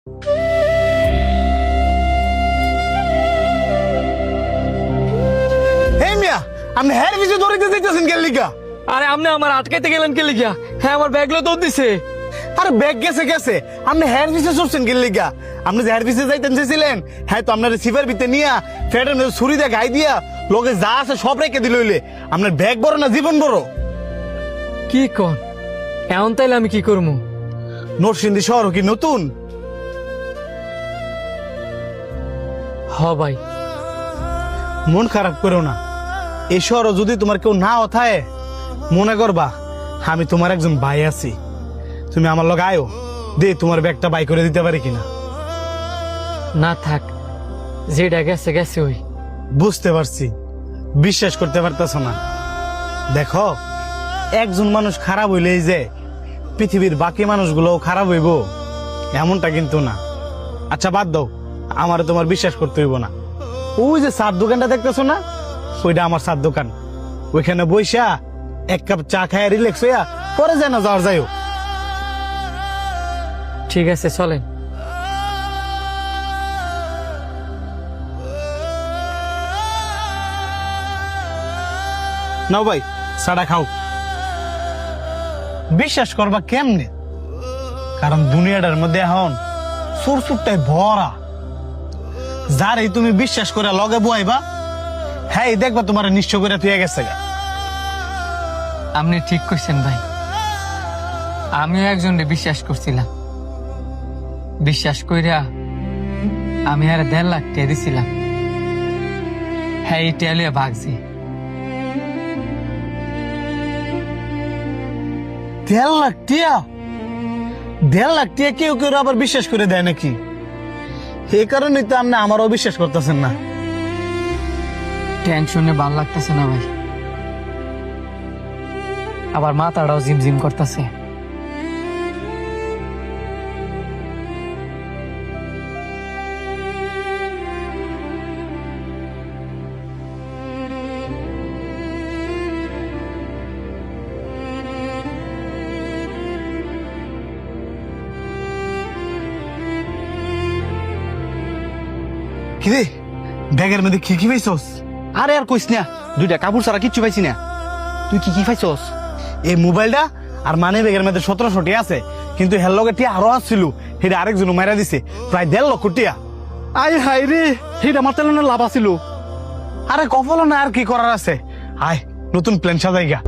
এই মিয়া আপনি হ্যার পিছে দৌড়াইতে যাইতেছেন কেন লিগা? আরে আপনি আমার আটকাইতে গেলেন কে লিখিয়া? হ্যাঁ আমার ব্যাগলো দৌড় দিছে। আরে ব্যাগ গেছে গেছে, আপনি হ্যার পিছে চড়ছেন কেন লিগা? আপনি যে হ্যার পিছে যাইতেন চেয়েছিলেন, হ্যাঁ তো আপনার সিফার ভিতরে নিয়া ফেটের মধ্যে ছুরি দিয়ে গাই দিয়া লোকে যা আছে সব রেখে দিল হইলে আপনার ব্যাগ বড় না জীবন বড়? কি কন এমন তাইলে আমি কি করবো? নরসিংদী শহর কি নতুন? হ ভাই। মন খারাপ করো না, এই শহর যদি তোমার কেউ না অথায় মনে করবা আমি তোমার একজন ভাই আছি, তুমি আমার লগে আয়ো, দে তোমার ব্যাগটা বাই করে দিতে পারি কিনা। না থাক, যেটা গেছে গেছে ওই। বুঝতে পারছি, বিশ্বাস করতে পারতেছ না। দেখো একজন মানুষ খারাপ হইলেই যে পৃথিবীর বাকি মানুষগুলোও খারাপ হইব এমনটা কিন্তু না। আচ্ছা বাদ দাও, আমার তোমার বিশ্বাস করতে হইব না। ওই যে চার দোকানটা দেখতেছো না, ওইটা আমার চার দোকান। ওইখানে বইসা এক কাপ চা খায় রিল্যাক্স হইয়া পরে যায় না যাওয়ার যাইও। ঠিক আছে চলেন। নাও ভাই চাটা খাও। বিশ্বাস করবা কেমনে? কারণ দুনিয়াটার মধ্যে এখন সুর সুরটাই ভরা। যারে তুমি বিশ্বাস করে লগে বইবা, হ্যাঁ দেখবা তোমার নিশ্চয় করে তুই গেছে গা। আপনি ঠিক কইছেন ভাই, আমিও একজনকে বিশ্বাস করছিলাম। বিশ্বাস কইরা আমি আর 1.5 লাখ টাকা দিছিলাম। হ্যাঁ এই টেলিয়া ভাগছি। 1.5 লাখ টিয়া? 1.5 লাখ টিয়া কেউ কেউ আবার বিশ্বাস করে দেয় নাকি? এই কারণেই তো আপনি আমারও বিশ্বাস করতেছেন না। টেনশনে ভালো লাগতেছে না ভাই, আবার মাথাটাও জিমজিম করতেছে। কিরে ব্যাগের মধ্যে কি কি পাইছস? আরে আর কইস না, দুইটা কাপড় ছাড়া কিচ্ছু পাইছি না। তুই কি কি পাইছস? এই মোবাইলটা আর মানি ব্যাগের মধ্যে 1700 টিয়া আছে, কিন্তু হের লগে টিয়া আরো আসছিল, সেটা আরেকজন মাইরা দিছে প্রায় 1.5 লক্ষ টিয়া। আই হাই রে, সেইটা মারতে লাভ আছিল। আরে কপালও না, আর কি করার আছে। আয় নতুন প্ল্যান সাজাইগা।